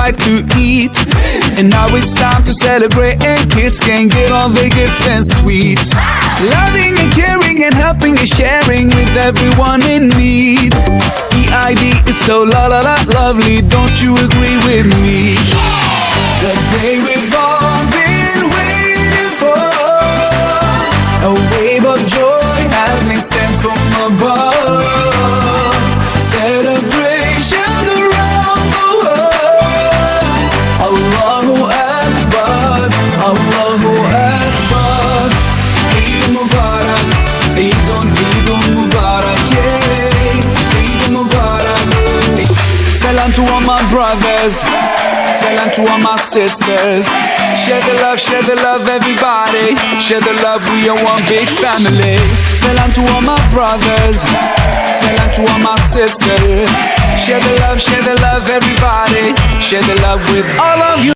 like to eat. And now it's time to celebrate, and kids can get all their gifts and sweets. Loving and caring and helping and sharing with everyone in need. EID is so lovely, don't you agree with me? The day we've all been waiting for, a wave of joy has been sent from above. Celebrations around the world. Allahu Akbar, Allahu Akbar. Eid Mubarak, Eid Mubarak, yeah. Eid Mubarak. Salam to all my brothers, salam to all my sisters. Share the love, everybody. Share the love, we are one big family. Salam to all my brothers, salam to all my sisters. Share the love, everybody. Share the love with all of you.